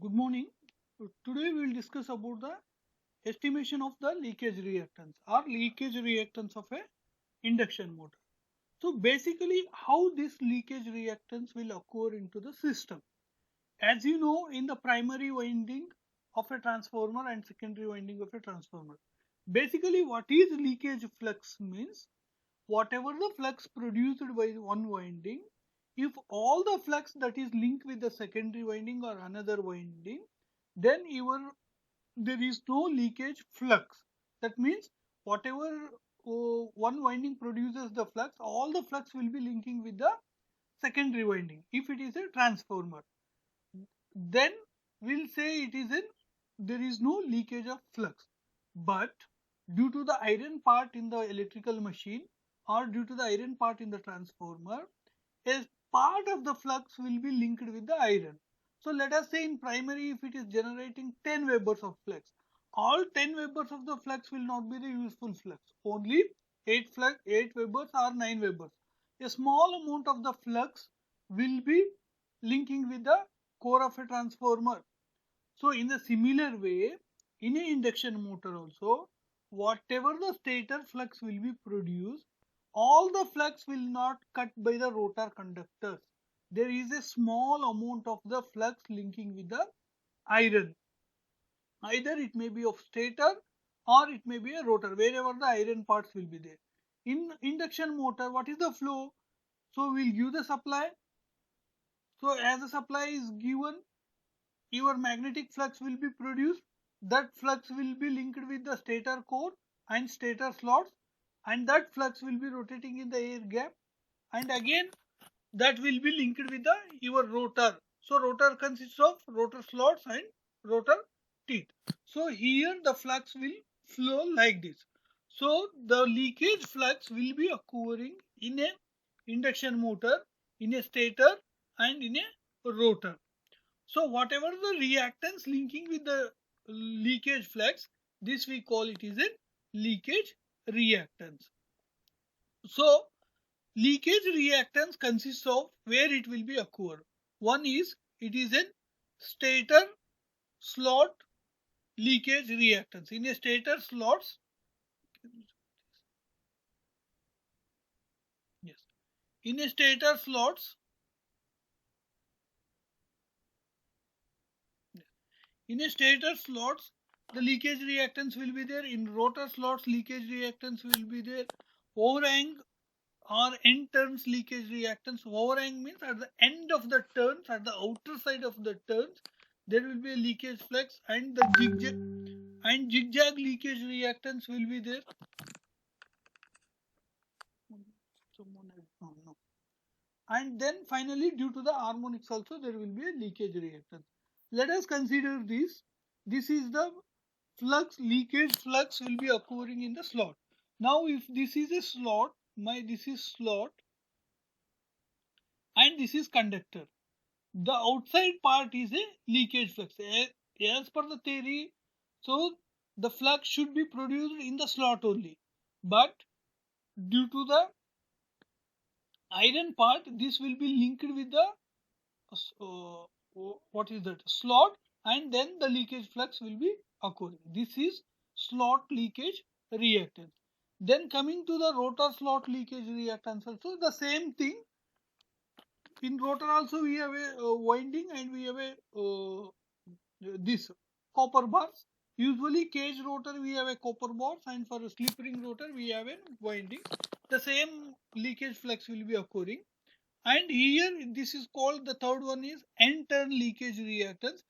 Good morning. Today we will discuss about the estimation of the leakage reactance or leakage reactance of a induction motor. So basically how this leakage reactance will occur into the system. As you know, in the primary winding of a transformer and secondary winding of a transformer. Basically what is leakage flux means whatever the flux produced by one winding, if all the flux that is linked with the secondary winding or another winding, then there is no leakage flux. That means whatever one winding produces the flux, all the flux will be linking with the secondary winding. If it is a transformer, then we'll say there is no leakage of flux. But due to the iron part in the electrical machine or due to the iron part in the transformer, a part of the flux will be linked with the iron. So let us say in primary, if it is generating 10 Webers of flux, all 10 Webers of the flux will not be the useful flux. Only 8 Webers or 9 Webers. A small amount of the flux will be linking with the core of a transformer. So in the similar way, in a induction motor also, whatever the stator flux will be produced, all the flux will not cut by the rotor conductors. There is a small amount of the flux linking with the iron. Either it may be of stator or it may be a rotor, wherever the iron parts will be there. In induction motor, what is the flow? So we'll give the supply. So as the supply is given, your magnetic flux will be produced. That flux will be linked with the stator core and stator slots, and that flux will be rotating in the air gap, and again that will be linked with the your rotor. So rotor consists of rotor slots and rotor teeth. So here the flux will flow like this. So the leakage flux will be occurring in a induction motor, in a stator and in a rotor. So whatever the reactance linking with the leakage flux, this we call it is a leakage reactance. So leakage reactance consists of where it will be occur. One is it is a stator slot leakage reactance. In a stator slots, yes, in a stator slots, in a stator slots, the leakage reactance will be there. In rotor slots, leakage reactance will be there. Overhang or end turns leakage reactance. Overhang means at the end of the turns, at the outer side of the turns, there will be a leakage flux, and the zigzag leakage reactance will be there. No. And then finally, due to the harmonics also, there will be a leakage reactance. Let us consider this. This is the flux, leakage flux will be occurring in the slot. Now if this is a slot, this is slot and this is conductor. The outside part is a leakage flux. As per the theory, so the flux should be produced in the slot only. But due to the iron part, this will be linked with the what is that slot, and then the leakage flux will be occurring. This is slot leakage reactance. Then coming to the rotor slot leakage reactance, also the same thing. In rotor also we have a winding and we have a this copper bars. Usually cage rotor we have a copper bars, and for a slip ring rotor we have a winding. The same leakage flux will be occurring. And here this is called, the third one is end turn leakage reactance.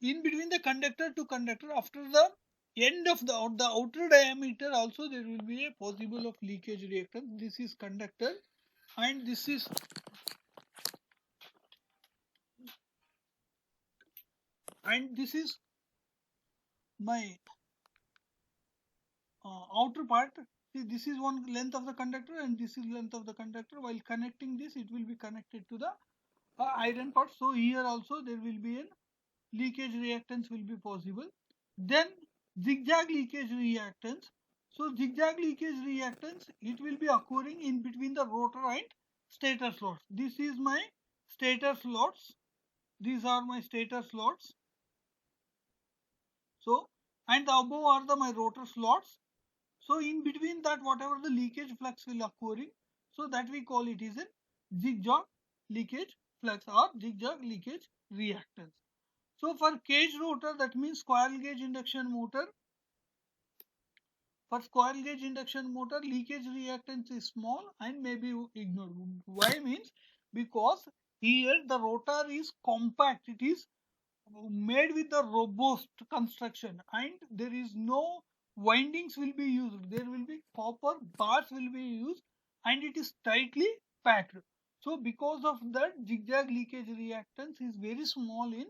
In between the conductor to conductor, after the end of the outer diameter also there will be a possible of leakage reactance. This is conductor and this is my outer part. See, this is one length of the conductor and this is length of the conductor. While connecting this, it will be connected to the iron part. So here also there will be a leakage reactance will be possible. Then zigzag leakage reactance. So zigzag leakage reactance, it will be occurring in between the rotor and stator slots. This is my stator slots. These are my stator slots. So, and the above are my rotor slots. So in between that, whatever the leakage flux will occurring, so that we call it is a zigzag leakage flux or zigzag leakage reactance. So for cage rotor, that means squirrel cage induction motor. For squirrel cage induction motor, leakage reactance is small and may be ignored. Why means? Because here the rotor is compact. It is made with a robust construction and there is no windings will be used. There will be copper bars will be used and it is tightly packed. So because of that, zigzag leakage reactance is very small in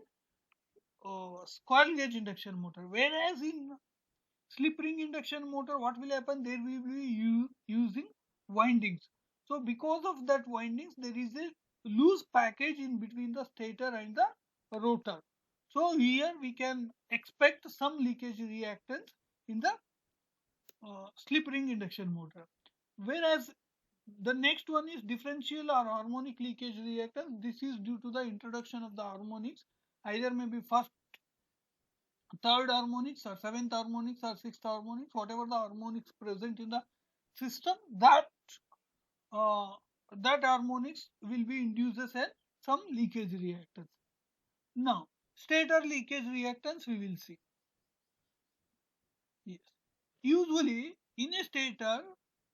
squirrel cage induction motor. Whereas in slip ring induction motor, what will happen? There will be using windings. So because of that windings, there is a loose package in between the stator and the rotor. So here we can expect some leakage reactance in the slip ring induction motor. Whereas the next one is differential or harmonic leakage reactance. This is due to the introduction of the harmonics, either maybe first, third harmonics or seventh harmonics or sixth harmonics, whatever the harmonics present in the system, uh, that harmonics will be induces a some leakage reactance. Now, stator leakage reactance we will see. Yes. Usually in a stator,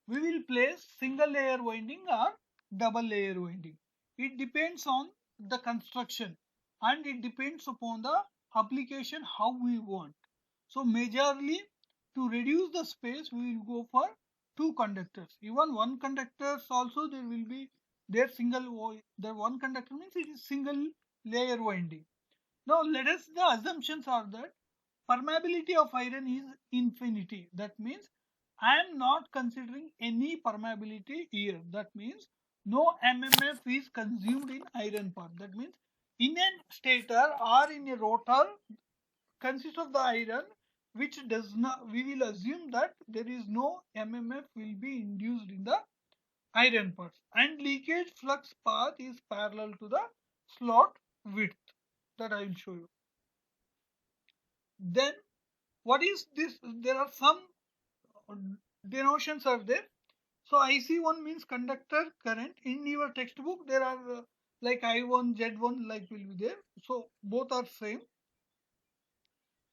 we will place single layer winding or double layer winding. It depends on the construction and it depends upon the application how we want. So majorly to reduce the space, we will go for two conductors. Even one conductors also there will be their the one conductor means it is single layer winding. Now let us the assumptions are that permeability of iron is infinity. That means I am not considering any permeability here. That means no MMF is consumed in iron part. That means in a stator or in a rotor consists of the iron which does not, we will assume that there is no MMF will be induced in the iron parts and leakage flux path is parallel to the slot width that I will show you. Then what is this? There are some denotions are there. So IC1 means conductor current. In your textbook there are like I1, Z1 like will be there. So both are same.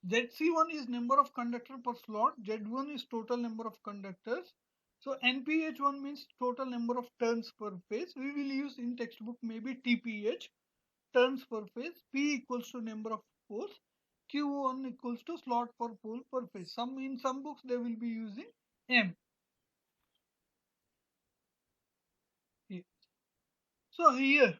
ZC1 is number of conductor per slot. Z1 is total number of conductors. So NPH1 means total number of turns per phase. We will use in textbook maybe TPH, turns per phase. P equals to number of poles. Q1 equals to slot per pole per phase. In some books they will be using M. Yeah. So here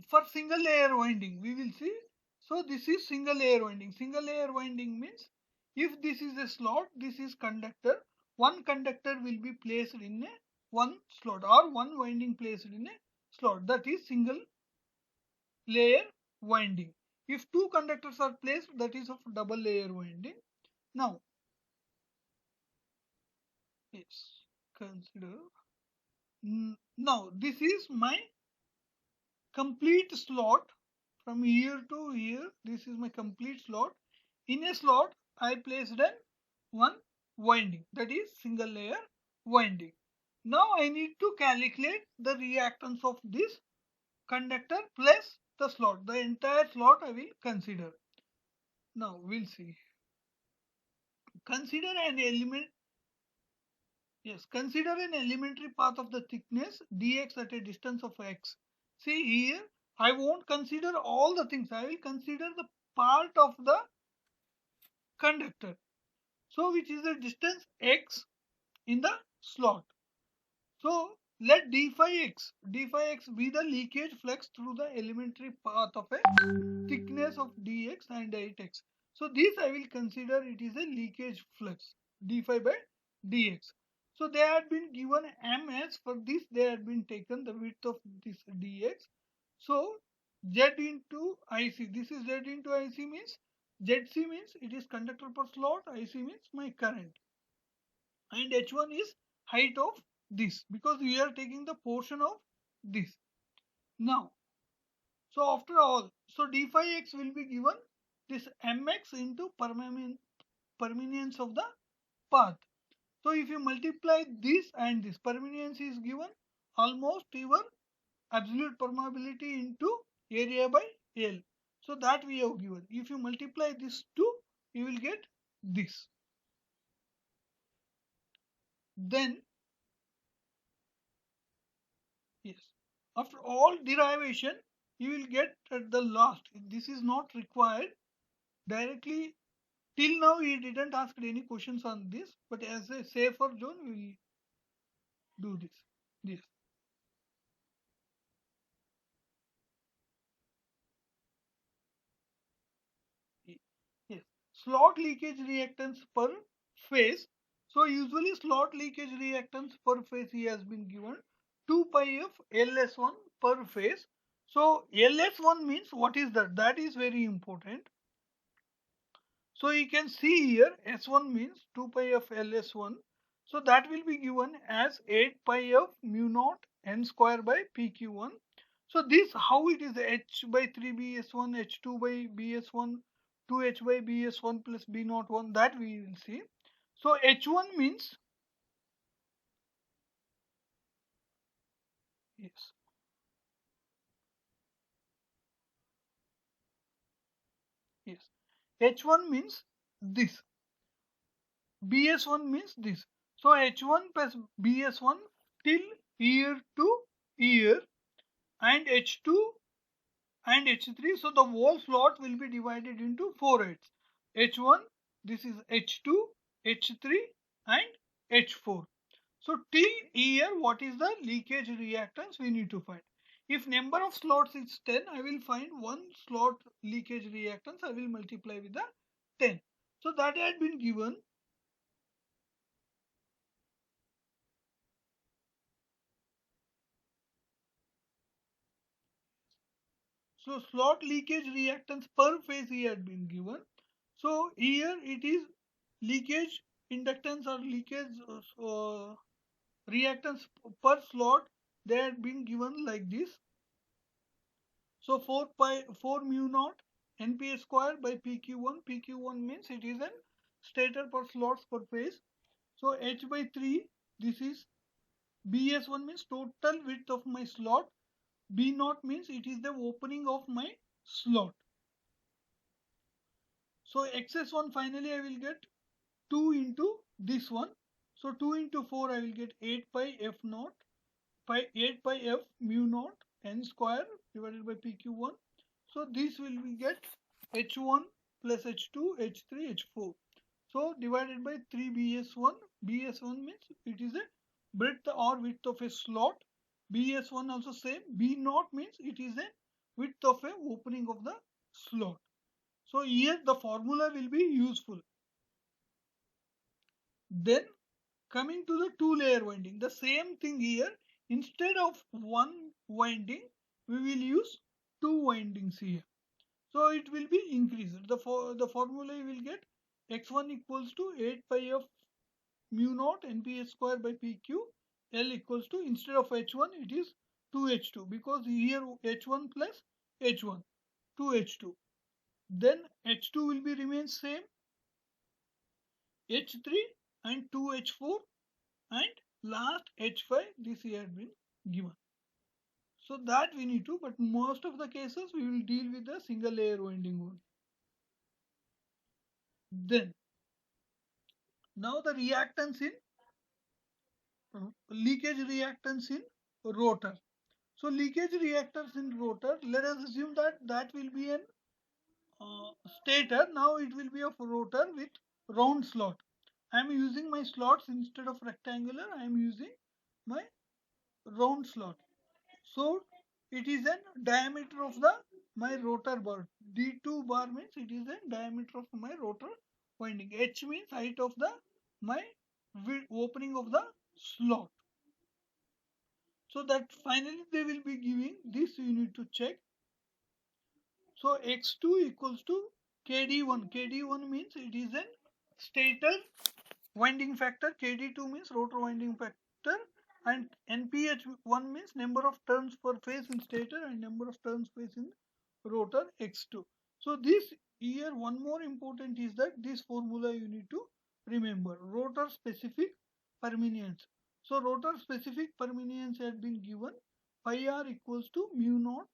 for single layer winding we will see. So this is single layer winding. Single layer winding means if this is a slot, this is conductor. One conductor will be placed in a one slot or one winding placed in a slot. That is single layer winding. If two conductors are placed, that is of double layer winding. Now, yes, consider. Now, this is my complete slot from here to here. This is my complete slot. In a slot, I placed an one winding, that is single layer winding. Now I need to calculate the reactance of this conductor plus the slot. The entire slot I will consider. Now we'll see. Consider an element. Yes, consider an elementary path of the thickness dx at a distance of x. See here, I won't consider all the things. I will consider the part of the conductor. So which is the distance x in the slot. So let d phi x be the leakage flux through the elementary path of a thickness of dx and 8x. So this I will consider it is a leakage flux d phi by dx. So they had been given ms. For this they had been taken the width of this dx. So z into ic. This is z into ic means zc means it is conductor per slot. Ic means my current. And h1 is height of this because we are taking the portion of this. Now, so after all, so d phi x will be given this mx into permeance of the path. So if you multiply this and this, permeance is given almost your absolute permeability into area by L. So that we have given. If you multiply this two, you will get this. Then, yes, after all derivation, you will get at the last. This is not required directly. Till now, he didn't ask any questions on this, but as a safer zone, we will do this. Yes. Yes. Slot leakage reactance per phase. So usually slot leakage reactance per phase he has been given 2 pi of LS1 per phase. So LS1 means what is that? That is very important. So you can see here S1 means 2 pi of LS1. So that will be given as 8 pi of mu naught n square by PQ1. So this how it is H by 3 BS1, H2 by BS1, 2H by BS1 plus B naught 1, that we will see. So H1 means, yes, yes. H1 means this. BS1 means this. So H1 plus BS1 till year to year and H2 and H3. So the whole slot will be divided into 4 H1, this is H2, H3 and H4. So till here what is the leakage reactance we need to find. If number of slots is 10, I will find one slot leakage reactance, I will multiply with the 10. So that had been given. So slot leakage reactance per phase he had been given. So here it is leakage inductance or leakage reactance per slot, they had been given like this. So 4 mu naught NPA square by PQ1. PQ1 means it is a stator per slots per phase. So H by 3, this is BS1 means total width of my slot. B naught means it is the opening of my slot. So XS1 finally I will get 2 into this one. So 2 into 4 I will get 8 pi F naught by 8 pi F mu naught n square divided by PQ1. So this will be get H1 plus H2, H3, H4. So divided by 3 BS1. BS1 means it is a breadth or width of a slot. BS1 also same. B naught means it is a width of a opening of the slot. So here the formula will be useful. Then coming to the two layer winding, the same thing here. Instead of one winding, we will use two windings here. So it will be increased. The formula you will get x1 equals to 8 pi of mu naught nps square by pq. L equals to, instead of h1 it is 2h2 because here h1 plus h1, 2h2. Then h2 will be remain same, h3 and 2h4 and last h5 this here had been given. So that we need to, but most of the cases we will deal with the single layer winding only. Then now the reactance in leakage reactance in rotor. So leakage reactance in rotor, let us assume that that will be an stator. Now it will be of rotor with round slot. I am using my slots instead of rectangular. I am using my round slot. So it is a diameter of the my rotor bar. D2 bar means it is a diameter of my rotor winding. H means height of the my opening of the slot. So that finally they will be giving this, you need to check. So x2 equals to kd1. Kd1 means it is a stator winding factor. Kd2 means rotor winding factor. And NPH1 means number of turns per phase in stator and number of turns phase in rotor x2. So this here one more important is that this formula you need to remember, rotor specific permeance. So rotor specific permeance had been given, pi r equals to mu naught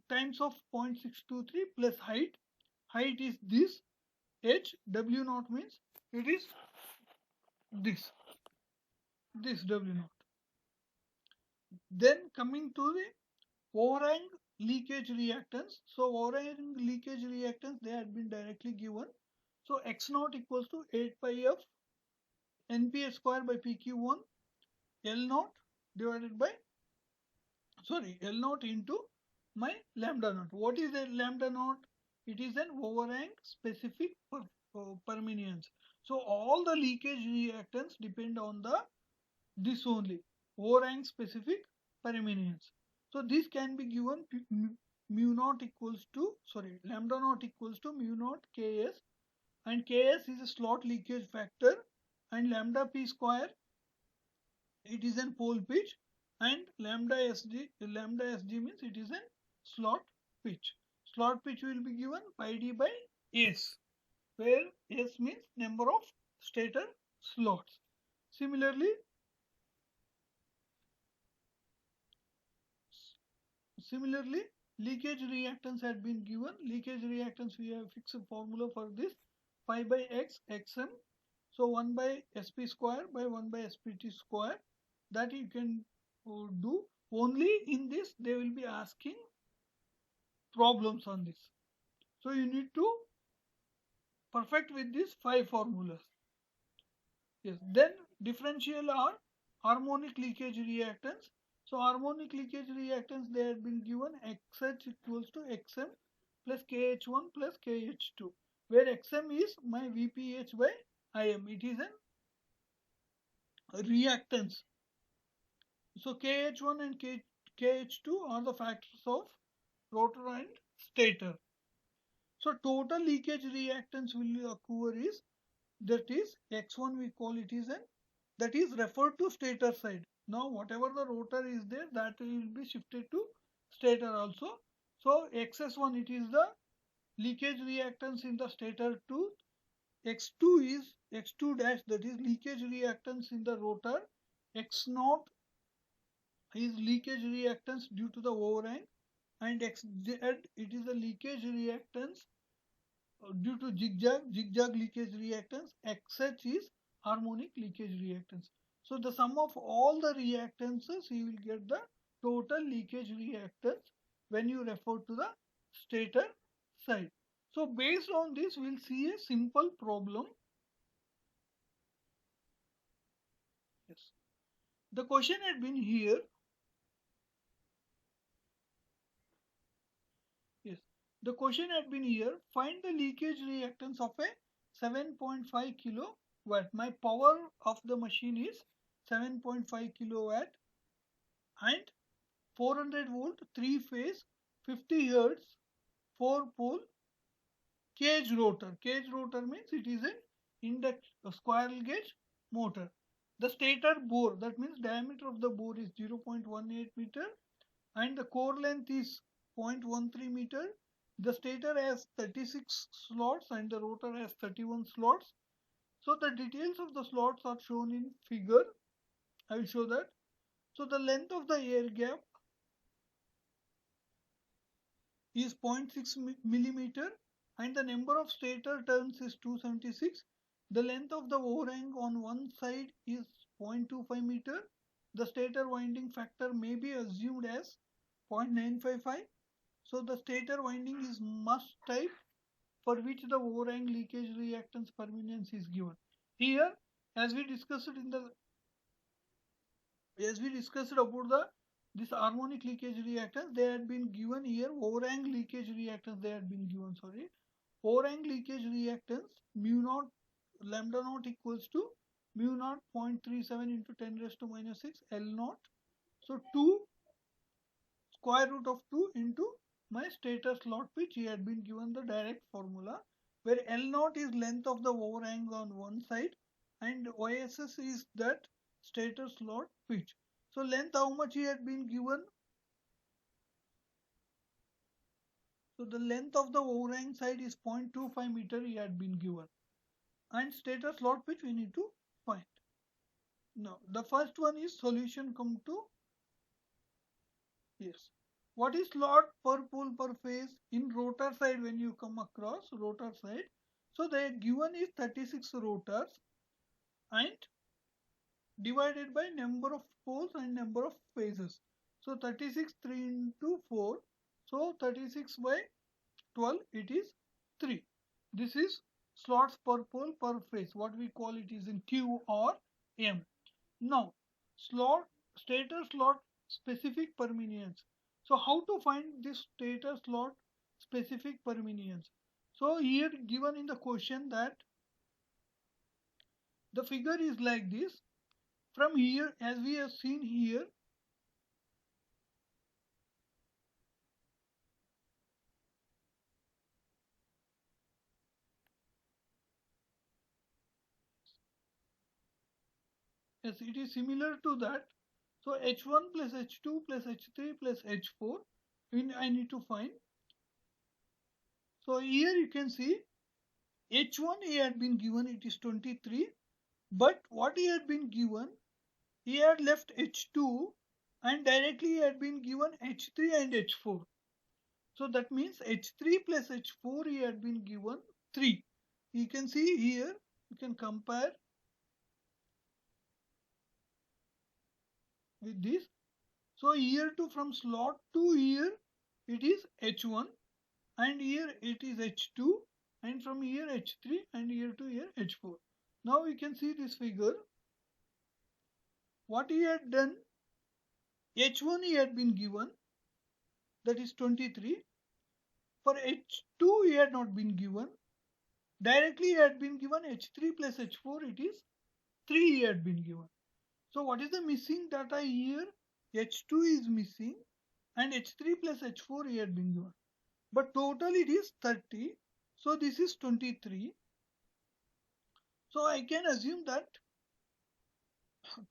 times of 0.623 plus height. Height is this, h, w naught means it is this w naught. Then coming to the overhang leakage reactance. So overhang leakage reactance, they had been directly given. So x naught equals to 8 pi f npa square by pq1 L naught divided by, sorry, L naught into my lambda naught. What is a lambda naught? It is an overhang specific permeance. So all the leakage reactants depend on the this only, overhang specific permeance. So this can be given mu naught equals to, sorry, lambda naught equals to mu naught Ks, and Ks is a slot leakage factor, and lambda p square, it is an pole pitch, and lambda sg means it is a slot pitch. Slot pitch will be given pi d by s, where s means number of stator slots. Similarly, leakage reactance had been given. Leakage reactance, we have fixed formula for this, pi by x xm. So 1 by sp square by 1 by spt square, that you can do. Only in this they will be asking problems on this. So you need to perfect with these 5 formulas. Yes. Then differential are harmonic leakage reactance. So harmonic leakage reactance, they have been given xh equals to xm plus kh1 plus kh2, where xm is my vph by im. It is a reactance. So kh1 and kh2 are the factors of rotor and stator. So total leakage reactance will occur is, that is x1, we call it is an, that is referred to stator side. Now whatever the rotor is there, that will be shifted to stator also. So xs1, it is the leakage reactance in the stator tooth. x2 is x2 dash, that is leakage reactance in the rotor. x0 is leakage reactance due to the overhang, and xz, it is the leakage reactance due to zigzag leakage reactance. xh is harmonic leakage reactance. So the sum of all the reactances, you will get the total leakage reactance when you refer to the stator side. So based on this, we'll see a simple problem. Yes. The question had been here. Yes. The question had been here. Find the leakage reactance of a 7.5 kilowatt. My power of the machine is 7.5 kilowatt and 400 volt, 3 phase, 50 hertz, 4 pole cage rotor. Cage rotor means it is a squirrel gauge motor. The stator bore, that means diameter of the bore is 0.18 meter and the core length is 0.13 meter. The stator has 36 slots and the rotor has 31 slots. So the details of the slots are shown in figure. I will show that. So the length of the air gap is 0.6 millimeter and the number of stator turns is 276. The length of the overhang on one side is 0.25 meter. The stator winding factor may be assumed as 0.955. So the stator winding is must type for which the overhang leakage reactance permeance is given. Here, as we discussed about the this harmonic leakage reactance, they had been given here overhang leakage reactance. They had been given, sorry, overhang leakage reactance mu naught lambda naught equals to mu naught 0.37 into 10 raised to minus 6 L naught. So 2 square root of 2 into my stator slot pitch. He had been given the direct formula where L naught is length of the overhang on one side and YSS is that stator slot pitch. So length how much he had been given? So the length of the overhang side is 0.25 meter he had been given. And stator slot pitch we need to find. Now the first one is solution come to yes. What is slot per pole per phase in rotor side when you come across rotor side? So the given is 36 rotors and divided by number of poles and number of phases. So 36 3 into 4. So 36 by 12 it is 3. This is slots per pole per phase. What we call it is in Q or M. Now stator slot specific permeance. So how to find this stator slot specific permeance? So here given in the question that the figure is like this. From here, as we have seen here, yes, it is similar to that. So H1 plus H2 plus H3 plus H4, I need to find. So here you can see H1 he had been given, it is 23, but what he had been given, he had left H2 and directly he had been given H3 and H4. So that means H3 plus H4 he had been given 3. You can see here, you can compare with this. So here to from slot to here it is H1 and here it is H2 and from here H3 and here to here H4. Now we can see this figure. What he had done, H1 he had been given, that is 23. For H2 he had not been given. Directly he had been given H3 plus H4, it is 3 he had been given. So what is the missing data here? H2 is missing and H3 plus H4 he had been given. But total it is 30. So this is 23. So I can assume that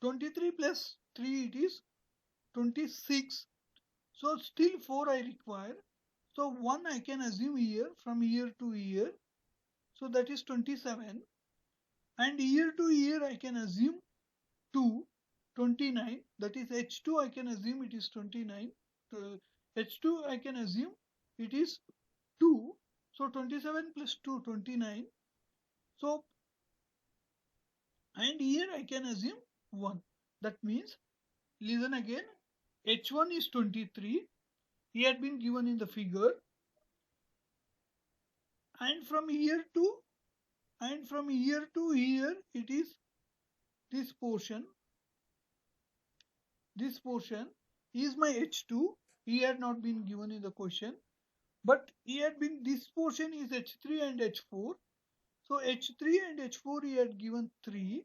23 plus 3 it is 26. So still 4 I require. So 1 I can assume here from here to here. So that is 27. And here to here I can assume 2, 29. That is H2 I can assume it is 29. H2 I can assume it is 2. So 27 plus 2, 29. So, and here I can assume 1. That means, listen again, H1 is 23. He had been given in the figure. And from here to here, it is this portion. This portion is my H2. He had not been given in the question. But he had been, this portion is H3 and H4. So H3 and H4 he had given 3.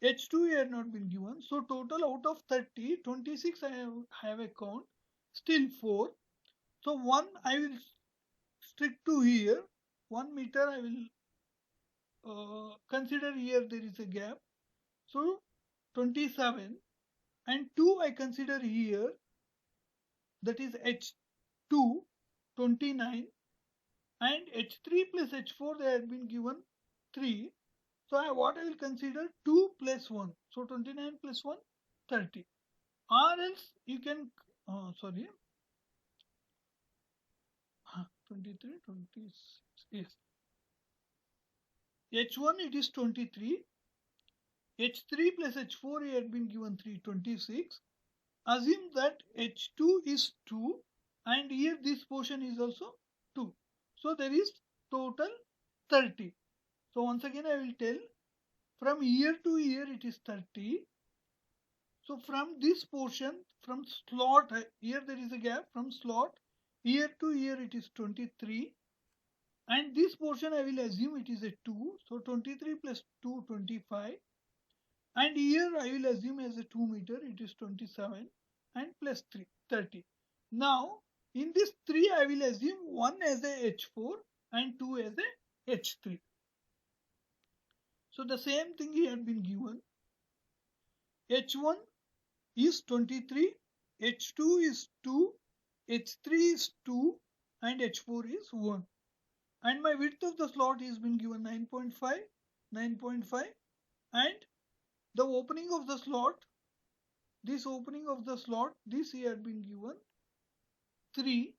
H2 he had not been given. So total out of 30, 26 I have a count. Still 4. So 1 I will stick to here. 1 meter I will consider here there is a gap. So 27 and 2 I consider here, that is H2 29 and H3 plus H4 they had been given 3. So what I will consider 2 plus 1. So 29 plus 1 30. Or else you can sorry 23 26 yes. H1 it is 23. H3 plus H4 he had been given 3 26. Assume that H2 is 2 and here this portion is also 2. So there is total 30. So once again I will tell, from here to here it is 30. So from this portion, from slot, here there is a gap, from slot here to here it is 23. And this portion I will assume it is a 2. So 23 plus 2 25. And here I will assume as a 2 meter it is 27 and plus 3 30. Now in this 3 I will assume 1 as a H4 and 2 as a H3. So the same thing he had been given. H1 is 23, H2 is 2, H3 is 2 and H4 is 1. And my width of the slot is been given 9.5, 9.5, and the opening of the slot, this opening of the slot, this here had been given 3.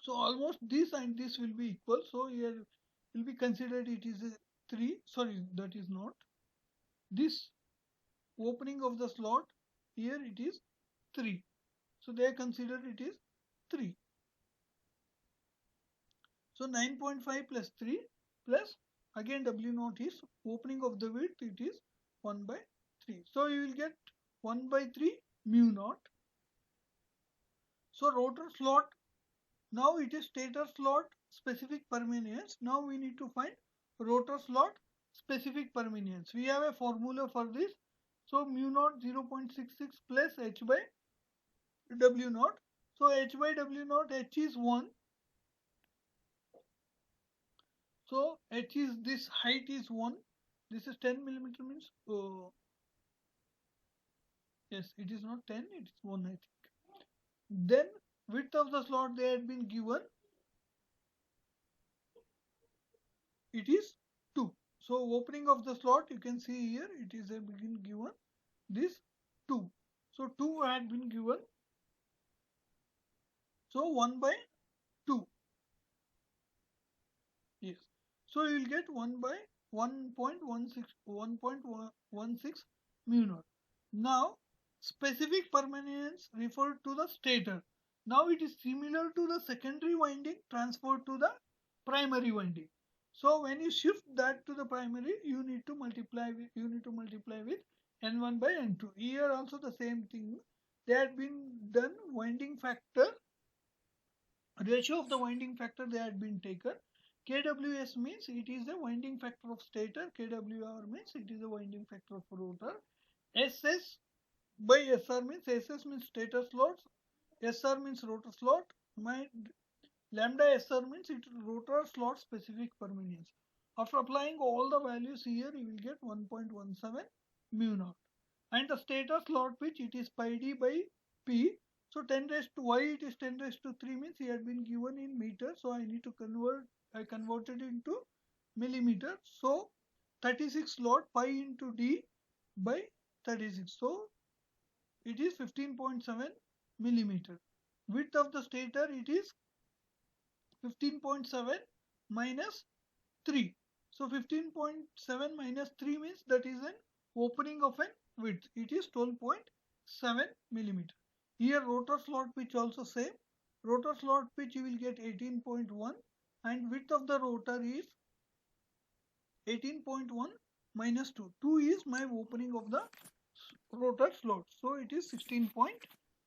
So almost this and this will be equal. So here will be considered it is a 3. Sorry, that is not. This opening of the slot, here it is 3. So they consider it is 3. So 9.5 plus 3 plus again W0 is opening of the width, it is 1 by 3. So you will get 1 by 3 mu naught. So rotor slot, now it is stator slot specific permeance. Now we need to find rotor slot specific permeance. We have a formula for this. So mu naught 0.66 plus H by W naught. So H by W naught, H is 1. So H is, this height is 1. This is 10 millimeter means, yes, it is not 10, it is 1 I think. Then width of the slot they had been given, it is 2. So opening of the slot, you can see here, it is a begin given this 2. So 2 had been given. So 1 by 2. Yes. So you will get 1 by 1.16 mu naught. Now specific permeance referred to the stator. Now it is similar to the secondary winding transferred to the primary winding. So when you shift that to the primary, you need to multiply with N1 by N2. Here also the same thing. They had been done winding factor, ratio of the winding factor they had been taken. KWS means it is the winding factor of stator. KWR means it is the winding factor of rotor. SS by SR means, SS means stator slots, SR means rotor slot. My lambda SR means it is rotor slot specific permeance. After applying all the values here, you will get 1.17 mu naught. And the stator slot pitch, it is pi d by P. So 10 raised to, why it is 10 raised to 3 means it had been given in meter. So I need to convert, I converted into millimeter. So 36 slot pi into d by 36. So it is 15.7 millimeter. Width of the stator, it is 15.7 minus 3. So 15.7 minus 3 means that is an opening of an width. It is 12.7 millimeter. Here rotor slot pitch also same. Rotor slot pitch you will get 18.1 and width of the rotor is 18.1 minus 2. 2 is my opening of the rotor slot. So it is 16.1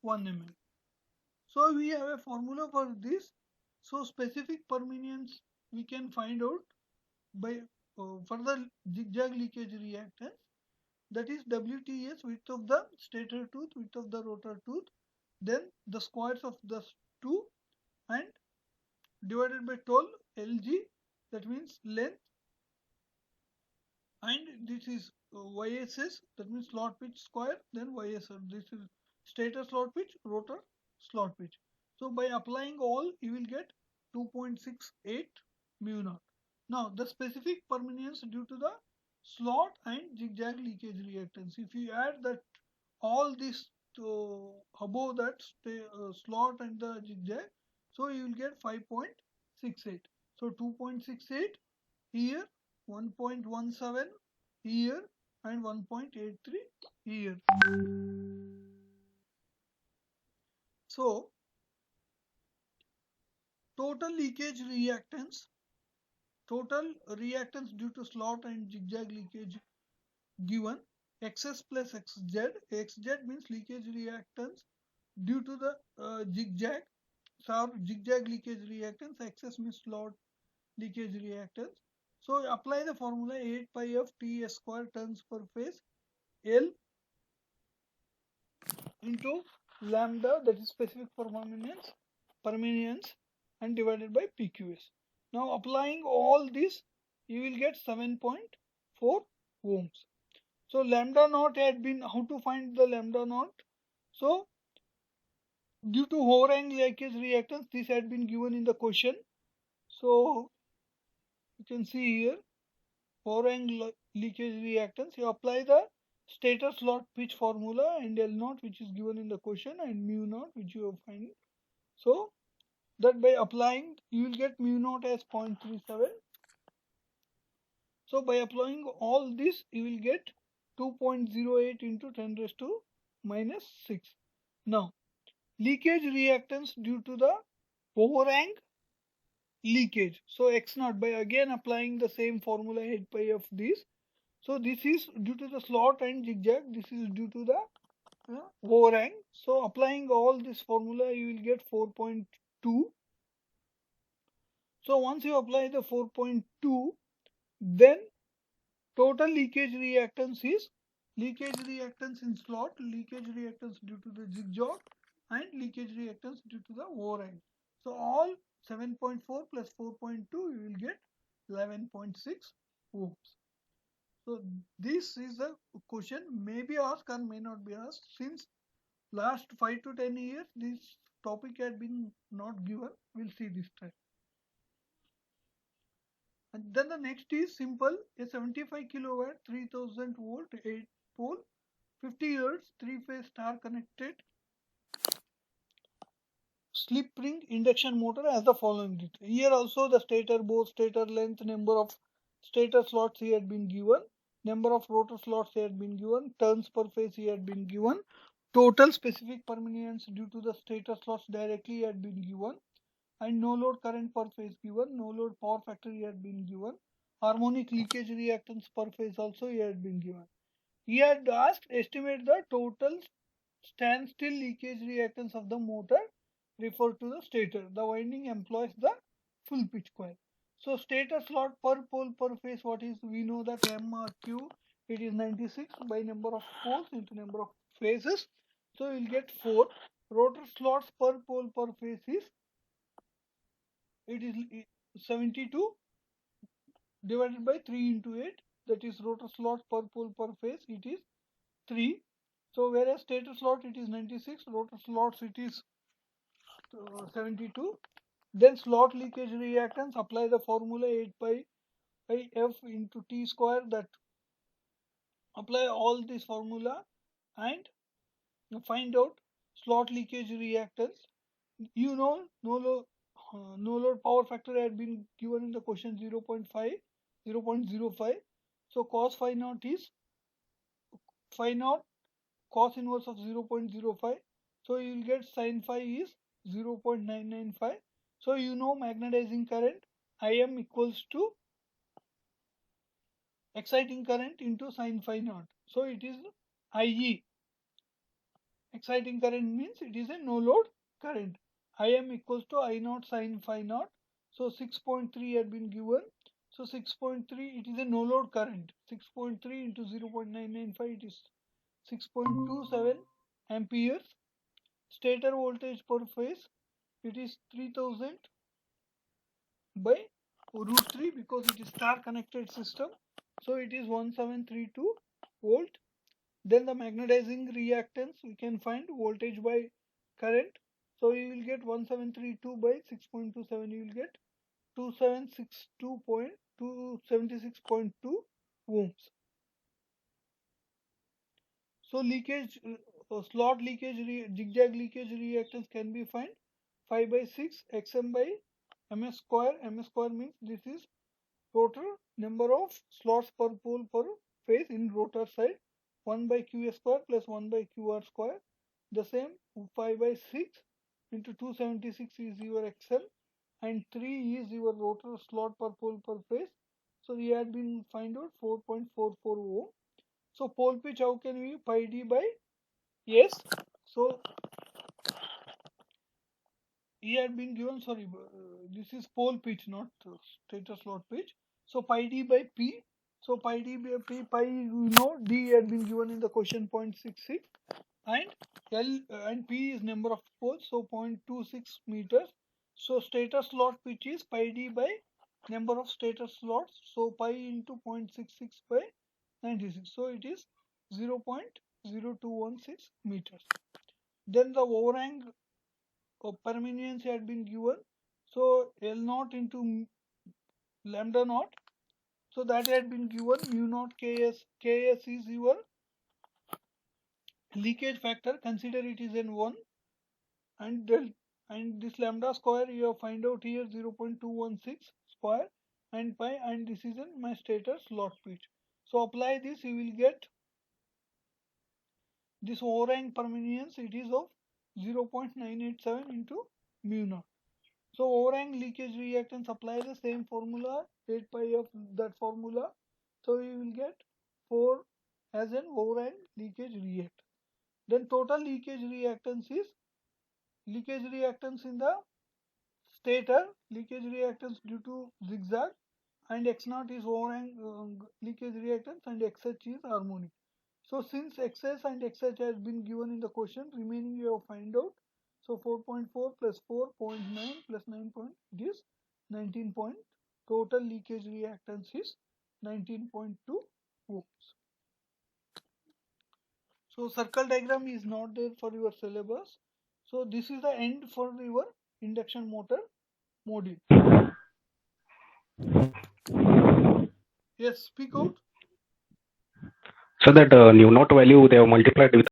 mm. So we have a formula for this. So specific permeance we can find out by for the zigzag leakage reactance, that is WTS, width of the stator tooth, width of the rotor tooth, then the squares of the 2 and divided by 12 LG, that means length, and this is YSS, that means slot pitch square, then YSR, this is stator slot pitch, rotor slot pitch. So by applying all, you will get 2.68 mu naught. Now the specific permeance due to the slot and zigzag leakage reactance. If you add that all this above that slot and the zigzag, so you will get 5.68. So 2.68 here, 1.17 here, and 1.83 here. So total leakage reactance, total reactance due to slot and zigzag leakage given XS plus XZ. XZ means leakage reactance due to the zigzag, so zigzag leakage reactance. XS means slot leakage reactance. So apply the formula 8 pi of T square turns per phase L into lambda, that is specific permeance, and divided by PQS. Now applying all this, you will get 7.4 ohms. So lambda naught had been, how to find the lambda naught? So due to overhang leakage reactance, this had been given in the question. So you can see here overhang leakage reactance. You apply the stator slot pitch formula and L naught which is given in the question and mu naught which you have find. So that by applying you will get mu naught as 0.37. So by applying all this you will get 2.08 into 10 raised to minus 6. Now leakage reactance due to the overhang leakage. So x naught by again applying the same formula 8 pi of this. So this is due to the slot and zigzag. This is due to the overhang. So applying all this formula you will get 4.2. So once you apply the 4.2, then total leakage reactance is leakage reactance in slot, leakage reactance due to the zigzag and leakage reactance due to the overhang. So all 7.4 plus 4.2 you will get 11.6 ohms. So this is a question may be asked or may not be asked. Since last 5 to 10 years this topic had been not given. We'll see this time. And then the next is simple, a 75 kilowatt 3000 volt 8 pole 50 hertz 3-phase star connected slip ring induction motor as the following. Here also the stator bore, stator length, number of stator slots he had been given, number of rotor slots he had been given, turns per phase he had been given, total specific permeance due to the stator slots directly had been given, and no load current per phase given, no load power factor had been given, harmonic leakage reactance per phase also had been given. He had asked estimate the total standstill leakage reactance of the motor referred to the stator. The winding employs the full pitch coil. So stator slot per pole per phase, what is, we know that MRQ, it is 96 by number of poles into number of phases. So you will get 4. Rotor slots per pole per phase is, it is 72 divided by 3 into 8, that is rotor slots per pole per phase, it is 3. So whereas stator slot it is 96, rotor slots it is 72. Then slot leakage reactance, apply the formula 8 pi F into T square, that apply all this formula and find out slot leakage reactance. You know no load power factor had been given in the question 0.5, 0.05. So cos phi naught is phi naught cos inverse of 0.05. So you will get sin phi is 0.995. So you know magnetizing current Im equals to exciting current into sin phi naught. So it is IE. Exciting current means it is a no load current. Im equals to I naught sin phi naught. So 6.3 had been given. So 6.3 it is a no load current. 6.3 into 0.995 it is 6.27 amperes. Stator voltage per phase it is 3000 by root 3 because it is star connected system. So it is 1732 volt. Then the magnetizing reactance we can find voltage by current. So you will get 1732 by 6.27, you will get 2762.276.2 ohms. So leakage slot leakage zigzag leakage reactance can be find 5 by 6 xm by ms square. Ms square means this is rotor number of slots per pole per phase in rotor side. 1 by q square plus 1 by qr square. The same 5 by 6 into 276 is your xm and 3 is your rotor slot per pole per phase. So we had been find out 4.44 ohm. So pole pitch how can we pi d by s. So he had been given, sorry, this is pole pitch not stator slot pitch. So pi d by p. So pi d by p, pi you know d had been given in the question 0.66 and L and p is number of poles, so 0.26 meters. So stator slot pitch is pi d by number of stator slots, so pi into 0.66 by 96, so it is 0.0216 meters. Then the overhang permeance had been given. So L naught into lambda naught. So that had been given mu naught Ks. Ks is your leakage factor. Consider it is in 1, and this lambda square you have find out here 0.216 square and pi, and this is in my stator slot pitch. So apply this, you will get this overhang permeance. It is of 0.987 into mu naught. So overhang leakage reactance, apply the same formula, 8 pi of that formula. So you will get 4 as an overhang leakage reactance. Then total leakage reactance is leakage reactance in the stator, leakage reactance due to zigzag, and X0 is overhang leakage reactance, and XH is harmonic. So since XS and XH has been given in the question, remaining you have find out. So 4.4 plus 4.9 plus 9 point, it is 19 point. Total leakage reactance is 19.2 ohms. So circle diagram is not there for your syllabus. So this is the end for your induction motor module. Yes, speak out. So that nu naught value they have multiplied with